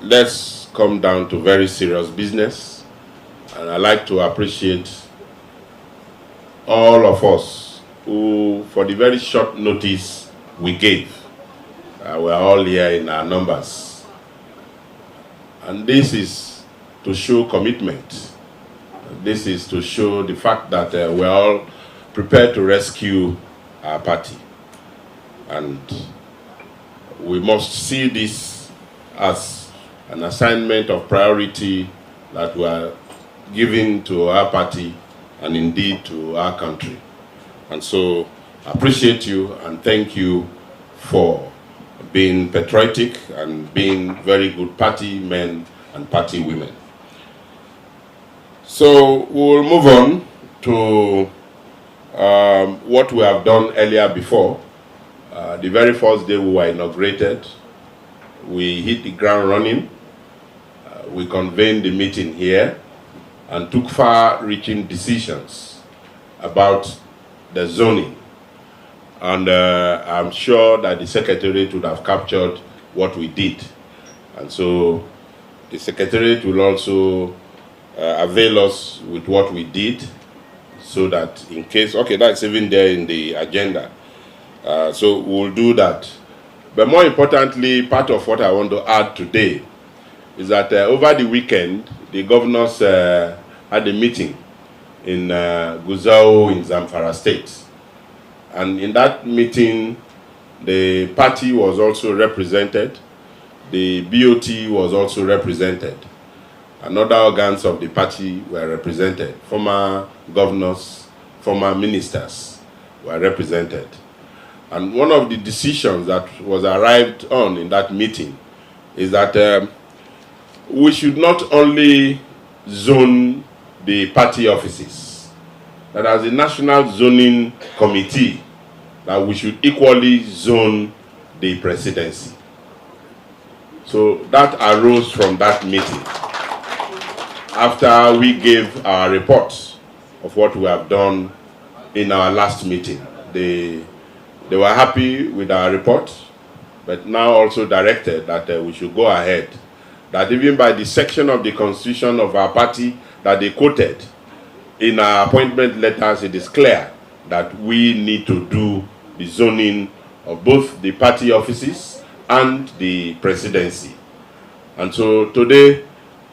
let's come down to very serious business. And I'd like to appreciate all of us who, for the very short notice we gave, we're all here in our numbers. And this is to show commitment. This is to show the fact that we're all prepared to rescue our party. And we must see this as an assignment of priority that we are giving to our party and indeed to our country. And so I appreciate you and thank you for being patriotic and being very good party men and party women. So we'll move on to what we have done earlier before. The very first day we were inaugurated, we hit the ground running. We convened the meeting here and took far-reaching decisions about the zoning. And I'm sure that the Secretariat would have captured what we did. And so the Secretariat will also avail us with what we did so that in case, okay, that's even there in the agenda. So we'll do that. But more importantly, part of what I want to add today is that over the weekend, the governors had a meeting in Guzau in Zamfara State. And in that meeting, the party was also represented. The BOT was also represented. And other organs of the party were represented. Former governors, former ministers were represented. And one of the decisions that was arrived on in that meeting is that we should not only zone the party offices, that as a national zoning committee, that we should equally zone the presidency. So that arose from that meeting. After we gave our report of what we have done in our last meeting, they were happy with our report, but now also directed that we should go ahead. That even by the section of the constitution of our party that they quoted in our appointment letters, it is clear that we need to do the zoning of both the party offices and the presidency. And so today,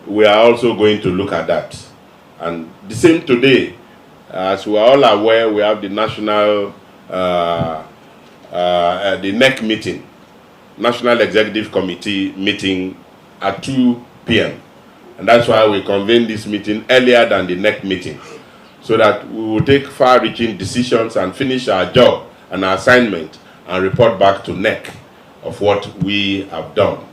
we are also going to look at that. And the same today, as we are all aware, we have the national, the NEC meeting, National Executive Committee meeting at 2 p.m. And that's why we convened this meeting earlier than the NEC meeting, so that we will take far-reaching decisions and finish our job and our assignment and report back to NEC of what we have done.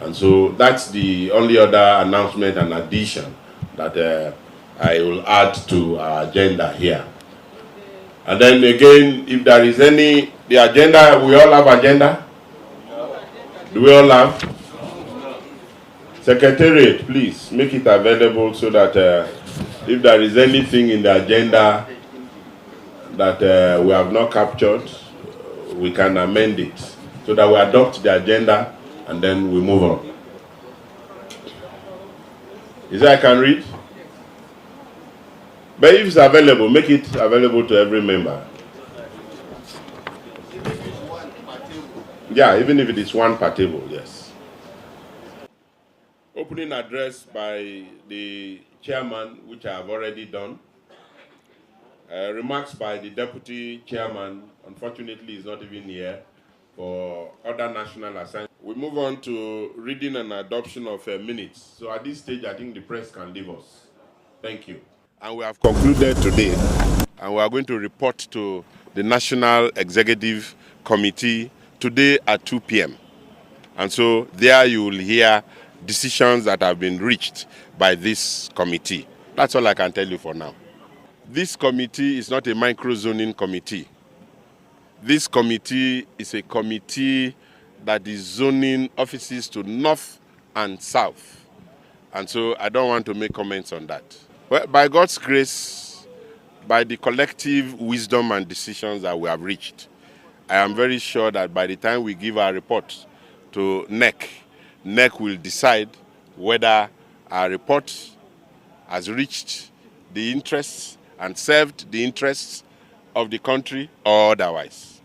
And so that's the only other announcement and addition that I will add to our agenda here. And then again, if there is any, the agenda, we all have agenda? Do we all have? Secretariat, please make it available so that if there is anything in the agenda that we have not captured, we can amend it so that we adopt the agenda and then we move on. Is that I can read? But if it's available, make it available to every member. Yeah, even if it is one per table, yes. Opening address by the chairman, which I have already done. Remarks by the deputy chairman, unfortunately is not even here, for other national assignments. We move on to reading and adoption of minutes. So at this stage, I think the press can leave us. Thank you. And we have concluded today, and we are going to report to the National Executive Committee today at 2 p.m. And so there you will hear decisions that have been reached by this committee. That's all I can tell you for now. This committee is not a micro-zoning committee. This committee is a committee that is zoning offices to north and south. And so I don't want to make comments on that. Well, by God's grace, by the collective wisdom and decisions that we have reached, I am very sure that by the time we give our report to NEC, NEC will decide whether our report has reached the interests and served the interests of the country or otherwise.